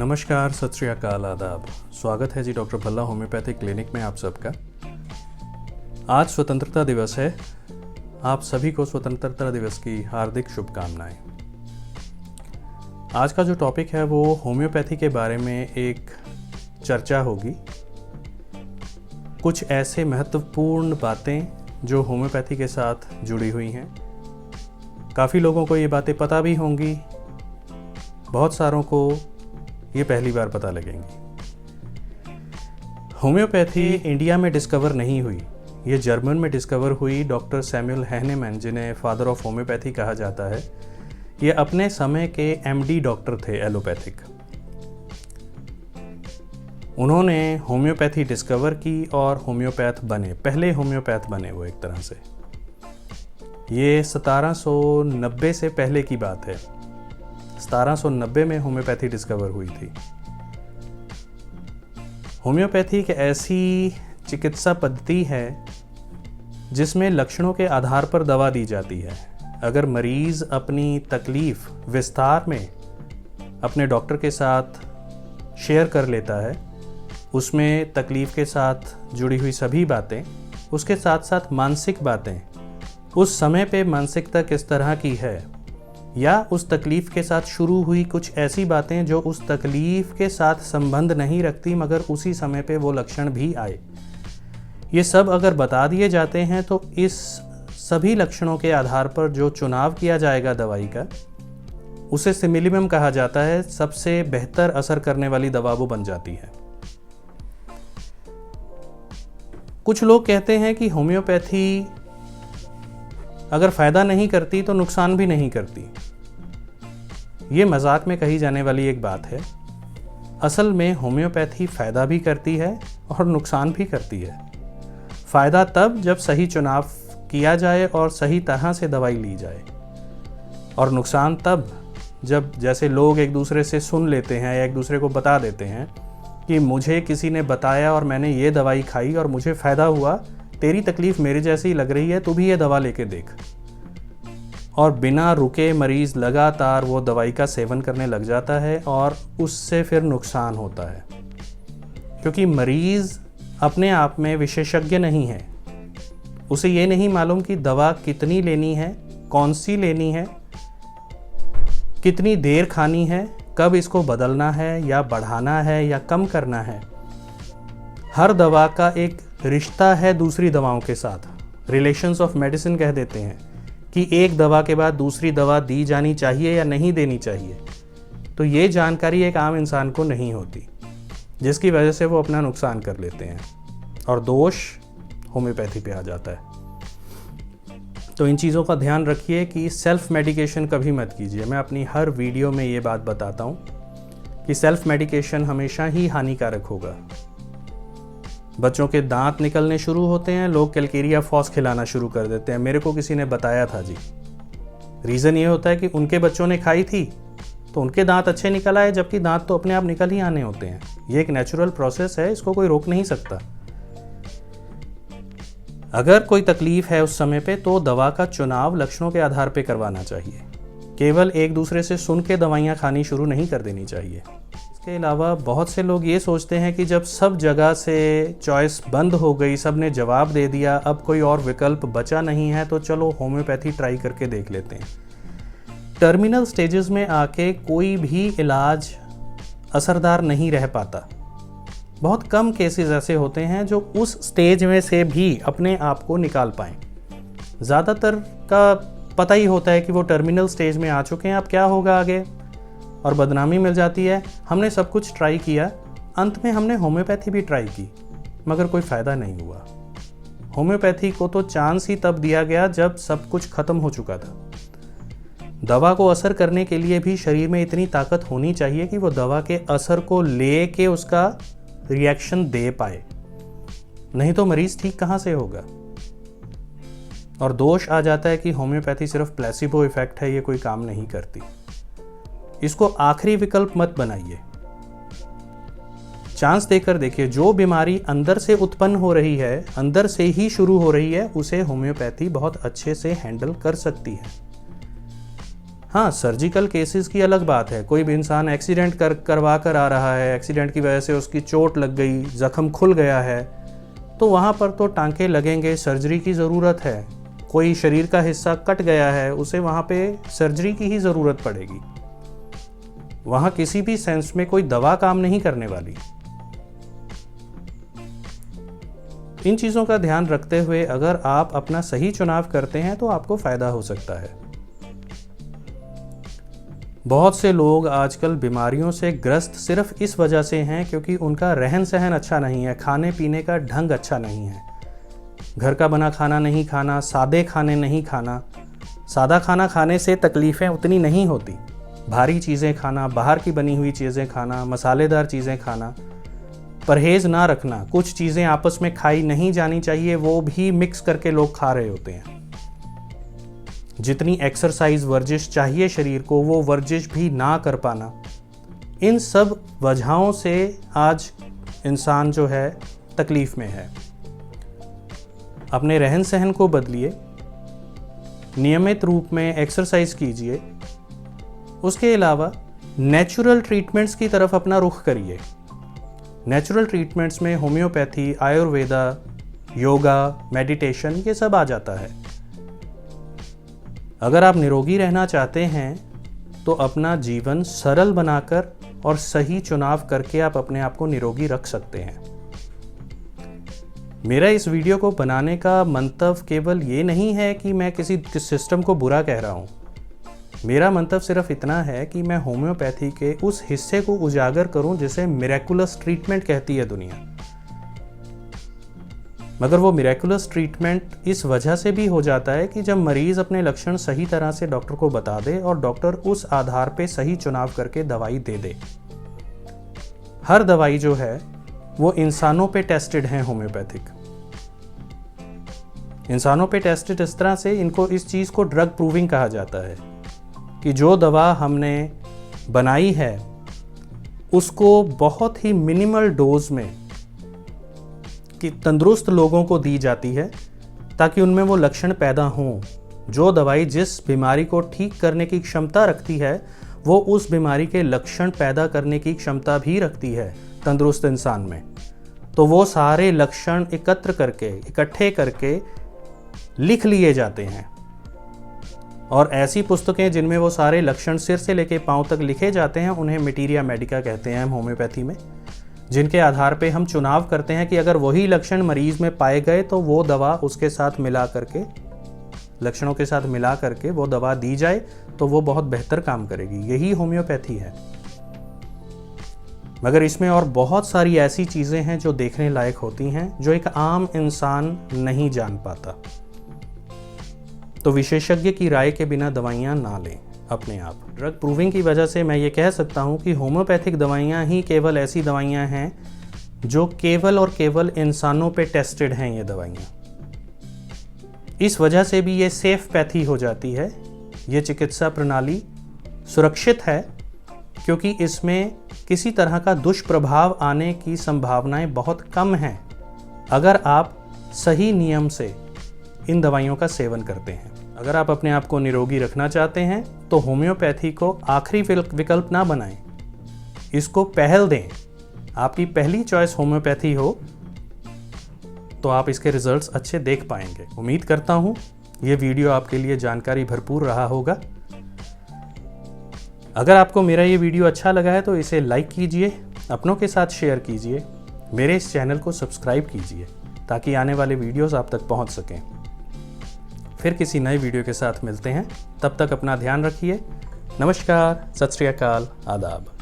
नमस्कार, सत श्री अकाल, आदाब। स्वागत है जी डॉक्टर भल्ला होम्योपैथिक क्लिनिक में आप सबका। आज स्वतंत्रता दिवस है। आप सभी को स्वतंत्रता दिवस की हार्दिक शुभकामनाएं। आज का जो टॉपिक है वो होम्योपैथी के बारे में एक चर्चा होगी। कुछ ऐसे महत्वपूर्ण बातें जो होम्योपैथी के साथ जुड़ी हुई हैं। काफ़ी लोगों को ये बातें पता भी होंगी, बहुत सारों को ये पहली बार पता लगेंगी। होम्योपैथी इंडिया में डिस्कवर नहीं हुई, ये जर्मन में डिस्कवर हुई। डॉक्टर सैमुअल हैनेमैन, जिन्हें फादर ऑफ होम्योपैथी कहा जाता है, ये अपने समय के एमडी डॉक्टर थे एलोपैथिक। उन्होंने होम्योपैथी डिस्कवर की और होम्योपैथ बने, पहले होम्योपैथ बने वो एक तरह से। ये 1790 से पहले की बात है। 1790 में होम्योपैथी डिस्कवर हुई थी। होम्योपैथी एक ऐसी चिकित्सा पद्धति है जिसमें लक्षणों के आधार पर दवा दी जाती है। अगर मरीज़ अपनी तकलीफ़ विस्तार में अपने डॉक्टर के साथ शेयर कर लेता है, उसमें तकलीफ़ के साथ जुड़ी हुई सभी बातें, उसके साथ साथ मानसिक बातें, उस समय पे मानसिकता किस तरह की है, या उस तकलीफ़ के साथ शुरू हुई कुछ ऐसी बातें जो उस तकलीफ़ के साथ संबंध नहीं रखती मगर उसी समय पे वो लक्षण भी आए, ये सब अगर बता दिए जाते हैं तो इस सभी लक्षणों के आधार पर जो चुनाव किया जाएगा दवाई का, उसे सिमिलिमम कहा जाता है। सबसे बेहतर असर करने वाली दवा वो बन जाती है। कुछ लोग कहते हैं कि होम्योपैथी अगर फ़ायदा नहीं करती तो नुकसान भी नहीं करती। ये मजाक में कही जाने वाली एक बात है। असल में होम्योपैथी फ़ायदा भी करती है और नुकसान भी करती है। फ़ायदा तब जब सही चुनाव किया जाए और सही तरह से दवाई ली जाए, और नुकसान तब जब जैसे लोग एक दूसरे से सुन लेते हैं या एक दूसरे को बता देते हैं कि मुझे किसी ने बताया और मैंने ये दवाई खाई और मुझे फ़ायदा हुआ, तेरी तकलीफ़ मेरी जैसी लग रही है, तू भी ये दवा लेके देख। और बिना रुके मरीज़ लगातार वो दवाई का सेवन करने लग जाता है और उससे फिर नुकसान होता है, क्योंकि मरीज़ अपने आप में विशेषज्ञ नहीं है। उसे ये नहीं मालूम कि दवा कितनी लेनी है, कौन सी लेनी है, कितनी देर खानी है, कब इसको बदलना है या बढ़ाना है या कम करना है। हर दवा का एक रिश्ता है दूसरी दवाओं के साथ, रिलेशंस ऑफ मेडिसिन कह देते हैं, कि एक दवा के बाद दूसरी दवा दी जानी चाहिए या नहीं देनी चाहिए। तो ये जानकारी एक आम इंसान को नहीं होती, जिसकी वजह से वो अपना नुकसान कर लेते हैं और दोष होम्योपैथी पे आ जाता है। तो इन चीज़ों का ध्यान रखिए कि सेल्फ मेडिकेशन कभी मत कीजिए। मैं अपनी हर वीडियो में ये बात बताता हूँ कि सेल्फ मेडिकेशन हमेशा ही हानिकारक होगा। बच्चों के दांत निकलने शुरू होते हैं, लोग कैलकेरिया फॉस खिलाना शुरू कर देते हैं। मेरे को किसी ने बताया था जी। रीज़न ये होता है कि उनके बच्चों ने खाई थी तो उनके दांत अच्छे निकल आए, जबकि दांत तो अपने आप निकल ही आने होते हैं। ये एक नेचुरल प्रोसेस है, इसको कोई रोक नहीं सकता। अगर कोई तकलीफ है उस समय पे, तो दवा का चुनाव लक्षणों के आधार पे करवाना चाहिए। केवल एक दूसरे से सुन के दवाइयाँ खानी शुरू नहीं कर देनी चाहिए। इसके अलावा बहुत से लोग ये सोचते हैं कि जब सब जगह से चॉइस बंद हो गई, सब ने जवाब दे दिया, अब कोई और विकल्प बचा नहीं है, तो चलो होम्योपैथी ट्राई करके देख लेते हैं। टर्मिनल स्टेजेस में आके कोई भी इलाज असरदार नहीं रह पाता। बहुत कम केसेस ऐसे होते हैं जो उस स्टेज में से भी अपने आप को निकाल पाएँ। ज़्यादातर का पता ही होता है कि वो टर्मिनल स्टेज में आ चुके हैं, अब क्या होगा आगे, और बदनामी मिल जाती है। हमने सब कुछ ट्राई किया, अंत में हमने होम्योपैथी भी ट्राई की, मगर कोई फ़ायदा नहीं हुआ। होम्योपैथी को तो चांस ही तब दिया गया जब सब कुछ ख़त्म हो चुका था। दवा को असर करने के लिए भी शरीर में इतनी ताकत होनी चाहिए कि वो दवा के असर को ले के उसका रिएक्शन दे पाए, नहीं तो मरीज़ ठीक कहाँ से होगा। और दोष आ जाता है कि होम्योपैथी सिर्फ प्लेसिबो इफेक्ट है, ये कोई काम नहीं करती। इसको आखिरी विकल्प मत बनाइए। चांस देकर देखिए। जो बीमारी अंदर से उत्पन्न हो रही है, अंदर से ही शुरू हो रही है, उसे होम्योपैथी बहुत अच्छे से हैंडल कर सकती है। हाँ, सर्जिकल केसेस की अलग बात है। कोई भी इंसान एक्सीडेंट करवा कर आ रहा है, एक्सीडेंट की वजह से उसकी चोट लग गई, ज़ख्म खुल गया है, तो वहाँ पर तो टांके लगेंगे, सर्जरी की ज़रूरत है। कोई शरीर का हिस्सा कट गया है, उसे वहाँ पे सर्जरी की ही ज़रूरत पड़ेगी। वहाँ किसी भी सेंस में कोई दवा काम नहीं करने वाली। इन चीज़ों का ध्यान रखते हुए अगर आप अपना सही चुनाव करते हैं तो आपको फ़ायदा हो सकता है। बहुत से लोग आजकल बीमारियों से ग्रस्त सिर्फ इस वजह से हैं क्योंकि उनका रहन सहन अच्छा नहीं है, खाने पीने का ढंग अच्छा नहीं है। घर का बना खाना नहीं खाना, सादे खाने नहीं खाना। सादा खाना खाने से तकलीफ़ें उतनी नहीं होती। भारी चीज़ें खाना, बाहर की बनी हुई चीज़ें खाना, मसालेदार चीज़ें खाना, परहेज़ ना रखना। कुछ चीज़ें आपस में खाई नहीं जानी चाहिए, वो भी मिक्स करके लोग खा रहे होते हैं। जितनी एक्सरसाइज वर्जिश चाहिए शरीर को, वो वर्जिश भी ना कर पाना। इन सब वजहों से आज इंसान जो है तकलीफ़ में है। अपने रहन सहन को बदलिए, नियमित रूप में एक्सरसाइज कीजिए। उसके अलावा नेचुरल ट्रीटमेंट्स की तरफ अपना रुख करिए। नेचुरल ट्रीटमेंट्स में होम्योपैथी, आयुर्वेदा, योगा, मेडिटेशन, ये सब आ जाता है। अगर आप निरोगी रहना चाहते हैं तो अपना जीवन सरल बनाकर और सही चुनाव करके आप अपने आप को निरोगी रख सकते हैं। मेरा इस वीडियो को बनाने का मंतव्य केवल ये नहीं है कि मैं किसी सिस्टम को बुरा कह रहा हूँ। मेरा मंतव्य सिर्फ इतना है कि मैं होम्योपैथी के उस हिस्से को उजागर करूं जिसे मिरेकुलस ट्रीटमेंट कहती है दुनिया। मगर वो मिरेकुलस ट्रीटमेंट इस वजह से भी हो जाता है कि जब मरीज़ अपने लक्षण सही तरह से डॉक्टर को बता दे और डॉक्टर उस आधार पे सही चुनाव करके दवाई दे दे। हर दवाई जो है वो इंसानों पे टेस्टेड है। होम्योपैथिक इंसानों पे टेस्टेड इस तरह से, इनको इस चीज़ को ड्रग प्रूविंग कहा जाता है कि जो दवा हमने बनाई है उसको बहुत ही मिनिमल डोज में कि तंदुरुस्त लोगों को दी जाती है ताकि उनमें वो लक्षण पैदा हों। जो दवाई जिस बीमारी को ठीक करने की क्षमता रखती है वो उस बीमारी के लक्षण पैदा करने की क्षमता भी रखती है तंदुरुस्त इंसान में। तो वो सारे लक्षण एकत्र करके, इकट्ठे करके लिख लिए जाते हैं। और ऐसी पुस्तकें जिनमें वो सारे लक्षण सिर से लेके पांव तक लिखे जाते हैं उन्हें मटीरिया मेडिका कहते हैं हम होम्योपैथी में, जिनके आधार पे हम चुनाव करते हैं कि अगर वही लक्षण मरीज में पाए गए तो वो दवा उसके साथ मिला करके, लक्षणों के साथ मिला करके वो दवा दी जाए तो वो बहुत बेहतर काम करेगी। यही होम्योपैथी है। मगर इसमें और बहुत सारी ऐसी चीज़ें हैं जो देखने लायक होती हैं जो एक आम इंसान नहीं जान पाता। तो विशेषज्ञ की राय के बिना दवाइयाँ ना लें अपने आप। ड्रग प्रूविंग की वजह से मैं ये कह सकता हूँ कि होम्योपैथिक दवाइयाँ ही केवल ऐसी दवाइयाँ हैं जो केवल और केवल इंसानों पे टेस्टेड हैं। ये दवाइयाँ इस वजह से भी ये सेफ पैथी हो जाती है। ये चिकित्सा प्रणाली सुरक्षित है क्योंकि इसमें किसी तरह का दुष्प्रभाव आने की संभावनाएं बहुत कम हैं अगर आप सही नियम से इन दवाइयों का सेवन करते हैं। अगर आप अपने आप को निरोगी रखना चाहते हैं तो होम्योपैथी को आखिरी विकल्प ना बनाएं, इसको पहल दें। आपकी पहली चॉइस होम्योपैथी हो तो आप इसके रिजल्ट्स अच्छे देख पाएंगे। उम्मीद करता हूं ये वीडियो आपके लिए जानकारी भरपूर रहा होगा। अगर आपको मेरा ये वीडियो अच्छा लगा है तो इसे लाइक कीजिए, अपनों के साथ शेयर कीजिए, मेरे इस चैनल को सब्सक्राइब कीजिए ताकि आने वाले वीडियोस आप तक पहुंच सकें। फिर किसी नए वीडियो के साथ मिलते हैं, तब तक अपना ध्यान रखिए। नमस्कार, सत श्री अकाल, आदाब।